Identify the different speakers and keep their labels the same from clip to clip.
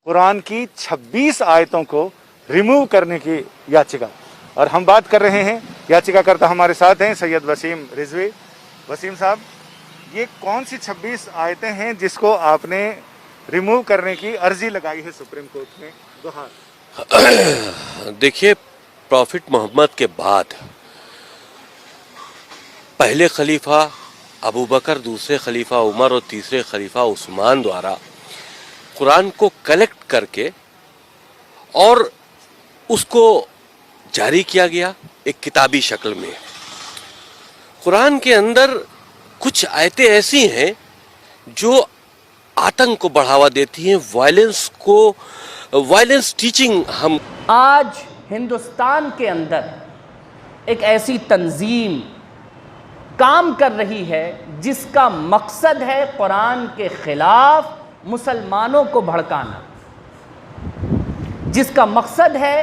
Speaker 1: कुरान की 26 आयतों को रिमूव करने की याचिका, और हम बात कर रहे हैं, याचिकाकर्ता हमारे साथ हैं सैयद वसीम रिजवी। वसीम साहब, ये कौन सी 26 आयतें हैं जिसको आपने रिमूव करने की अर्जी लगाई है सुप्रीम कोर्ट में? गुहार
Speaker 2: देखिए, प्रॉफिट मोहम्मद के बाद पहले खलीफा अबू बकर, दूसरे खलीफा उमर और तीसरे खलीफा उस्मान द्वारा कुरान को कलेक्ट करके और उसको जारी किया गया एक किताबी शक्ल में। कुरान के अंदर कुछ आयतें ऐसी हैं जो आतंक को बढ़ावा देती हैं, वायलेंस टीचिंग। हम
Speaker 3: आज हिंदुस्तान के अंदर एक ऐसी तंजीम काम कर रही है जिसका मकसद है कुरान के खिलाफ मुसलमानों को भड़काना, जिसका मकसद है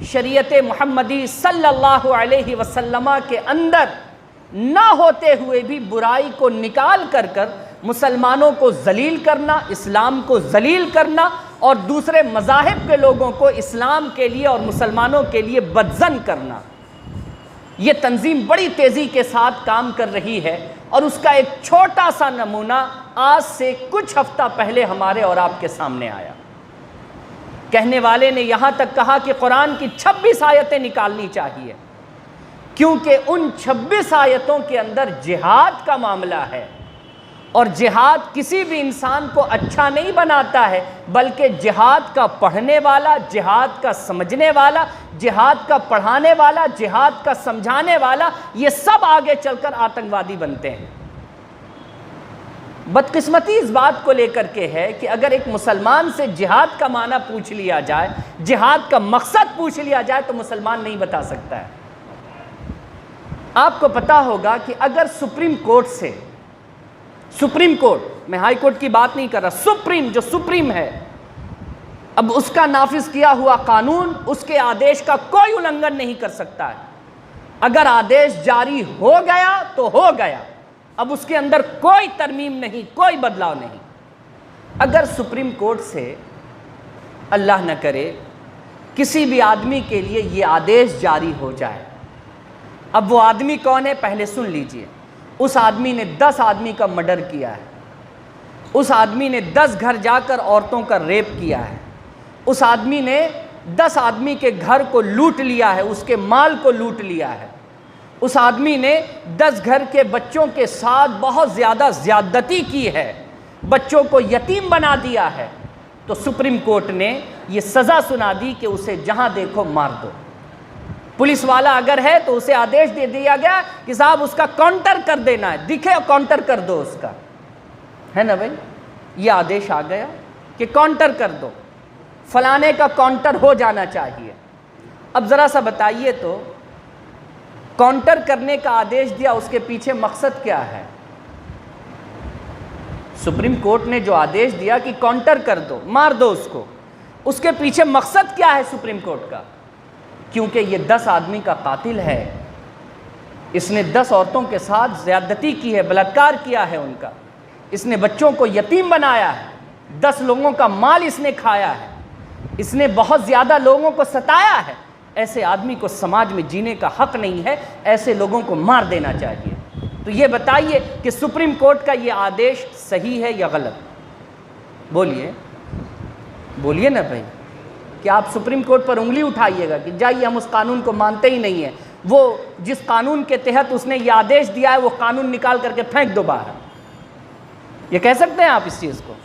Speaker 3: शरीयत मुहम्मदी सल्लल्लाहु अलैहि वसल्लम के अंदर ना होते हुए भी बुराई को निकाल कर मुसलमानों को जलील करना, इस्लाम को जलील करना और दूसरे मज़ाहिब के लोगों को इस्लाम के लिए और मुसलमानों के लिए बदज़न करना। ये तंजीम बड़ी तेज़ी के साथ काम कर रही है और उसका एक छोटा सा नमूना आज से कुछ हफ्ता पहले हमारे और आपके सामने आया। कहने वाले ने यहाँ तक कहा कि कुरान की 26 आयतें निकालनी चाहिए, क्योंकि उन 26 आयतों के अंदर जिहाद का मामला है और जिहाद किसी भी इंसान को अच्छा नहीं बनाता है, बल्कि जिहाद का पढ़ने वाला, जिहाद का समझने वाला, जिहाद का पढ़ाने वाला, जिहाद का समझाने वाला, ये सब आगे चलकर आतंकवादी बनते हैं। बदकिस्मती इस बात को लेकर के है कि अगर एक मुसलमान से जिहाद का माना पूछ लिया जाए, जिहाद का मकसद पूछ लिया जाए, तो मुसलमान नहीं बता सकता है। आपको पता होगा कि अगर सुप्रीम कोर्ट से, सुप्रीम कोर्ट, मैं हाई कोर्ट की बात नहीं कर रहा, सुप्रीम, जो सुप्रीम है, अब उसका नाफिज किया हुआ कानून, उसके आदेश का कोई उल्लंघन नहीं कर सकता है। अगर आदेश जारी हो गया तो हो गया, अब उसके अंदर कोई तरमीम नहीं, कोई बदलाव नहीं। अगर सुप्रीम कोर्ट से अल्लाह न करे किसी भी आदमी के लिए ये आदेश जारी हो जाए, अब वो आदमी कौन है पहले सुन लीजिए। उस आदमी ने 10 आदमी का मर्डर किया है, उस आदमी ने 10 घर जाकर औरतों का रेप किया है, उस आदमी ने 10 आदमी के घर को लूट लिया है, उसके माल को लूट लिया है, उस आदमी ने 10 घर के बच्चों के साथ बहुत ज़्यादा ज़्यादती की है, बच्चों को यतीम बना दिया है, तो सुप्रीम कोर्ट ने ये सज़ा सुना दी कि उसे जहाँ देखो मार दो। पुलिस वाला अगर है तो उसे आदेश दे दिया गया कि साहब उसका काउंटर कर देना है, दिखे काउंटर कर दो उसका, है ना भाई। ये आदेश आ गया कि काउंटर कर दो, फलाने का काउंटर हो जाना चाहिए। अब ज़रा सा बताइए तो, काउंटर करने का आदेश दिया, उसके पीछे मकसद क्या है? सुप्रीम कोर्ट ने जो आदेश दिया कि काउंटर कर दो, मार दो उसको, उसके पीछे मकसद क्या है सुप्रीम कोर्ट का? क्योंकि ये 10 आदमी का कातिल है, इसने 10 औरतों के साथ ज़्यादती की है, बलात्कार किया है उनका, इसने बच्चों को यतीम बनाया है, 10 लोगों का माल इसने खाया है, इसने बहुत ज़्यादा लोगों को सताया है। ऐसे आदमी को समाज में जीने का हक नहीं है, ऐसे लोगों को मार देना चाहिए। तो ये बताइए कि सुप्रीम कोर्ट का ये आदेश सही है या गलत? बोलिए, बोलिए ना भाई, कि आप सुप्रीम कोर्ट पर उंगली उठाइएगा कि जाइए हम उस कानून को मानते ही नहीं है, वो जिस कानून के तहत उसने ये आदेश दिया है वो कानून निकाल करके फेंक दो बाहर। ये कह सकते हैं आप इस चीज़ को?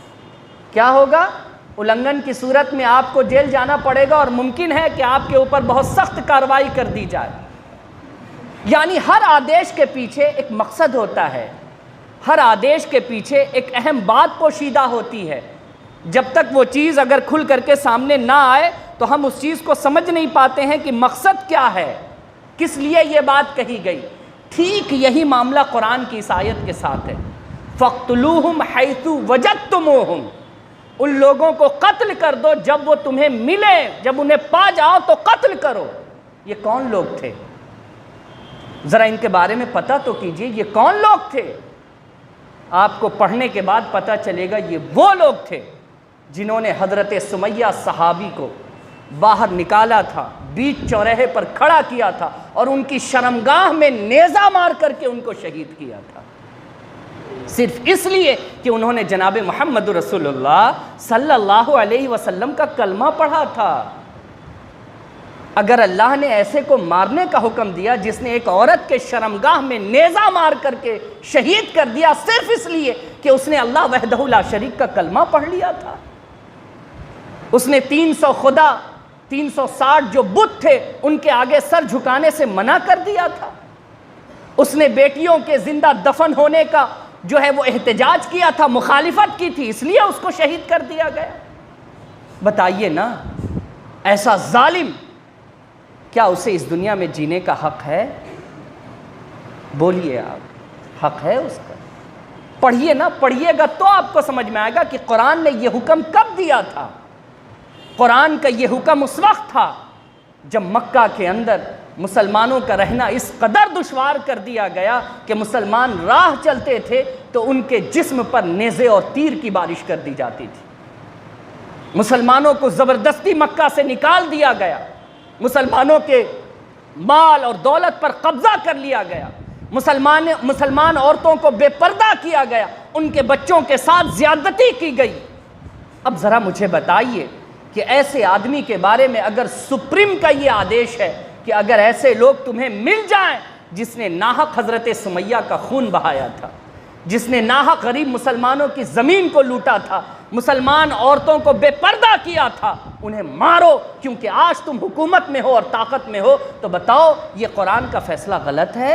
Speaker 3: क्या होगा? उल्लंघन की सूरत में आपको जेल जाना पड़ेगा और मुमकिन है कि आपके ऊपर बहुत सख्त कार्रवाई कर दी जाए। यानी हर आदेश के पीछे एक मकसद होता है, हर आदेश के पीछे एक अहम बात पोशीदा होती है। जब तक वो चीज़ अगर खुल करके सामने ना आए तो हम उस चीज़ को समझ नहीं पाते हैं कि मकसद क्या है, किस लिए ये बात कही गई। ठीक यही मामला कुरान की इस आयत के साथ है। फ़क़्तुलूहुम हैसु वजदतुमूहुम, उन लोगों को कत्ल कर दो जब वो तुम्हें मिले, जब उन्हें पा जाओ तो कत्ल करो। ये कौन लोग थे? ज़रा इनके बारे में पता तो कीजिए, ये कौन लोग थे? आपको पढ़ने के बाद पता चलेगा ये वो लोग थे جنہوں نے حضرت سمیہ صحابی کو باہر نکالا تھا، بیچ چوراہے پر کھڑا کیا تھا اور ان کی شرمگاہ میں نیزہ مار کر کے ان کو شہید کیا تھا، صرف اس لیے کہ انہوں نے جناب محمد رسول اللہ صلی اللہ علیہ وسلم کا کلمہ پڑھا تھا۔ اگر اللہ نے ایسے کو مارنے کا حکم دیا جس نے ایک عورت کے شرمگاہ میں نیزہ مار کر کے شہید کر دیا صرف اس لیے کہ اس نے اللہ وحدہ لا شریک کا کلمہ پڑھ لیا تھا، اس نے 300 خدا 360 جو بت تھے ان کے آگے سر جھکانے سے منع کر دیا تھا، اس نے بیٹیوں کے زندہ دفن ہونے کا جو ہے وہ احتجاج کیا تھا، مخالفت کی تھی، اس لیے اس کو شہید کر دیا گیا۔ بتائیے نا، ایسا ظالم کیا اسے اس دنیا میں جینے کا حق ہے؟ بولیے آپ، حق ہے اس کا؟ پڑھیے نا، پڑھیے گا تو آپ کو سمجھ میں آئے گا کہ قرآن نے یہ حکم کب دیا تھا۔ قرآن کا یہ حکم اس وقت تھا جب مکہ کے اندر مسلمانوں کا رہنا اس قدر دشوار کر دیا گیا کہ مسلمان راہ چلتے تھے تو ان کے جسم پر نیزے اور تیر کی بارش کر دی جاتی تھی، مسلمانوں کو زبردستی مکہ سے نکال دیا گیا، مسلمانوں کے مال اور دولت پر قبضہ کر لیا گیا، مسلمان عورتوں کو بے پردہ کیا گیا، ان کے بچوں کے ساتھ زیادتی کی گئی۔ اب ذرا مجھے بتائیے کہ ایسے آدمی کے بارے میں اگر سپریم کا یہ آدیش ہے کہ اگر ایسے لوگ تمہیں مل جائیں جس نے ناحق حضرت سمیہ کا خون بہایا تھا، جس نے ناحق غریب مسلمانوں کی زمین کو لوٹا تھا، مسلمان عورتوں کو بے پردہ کیا تھا، انہیں مارو کیونکہ آج تم حکومت میں ہو اور طاقت میں ہو، تو بتاؤ یہ قرآن کا فیصلہ غلط ہے؟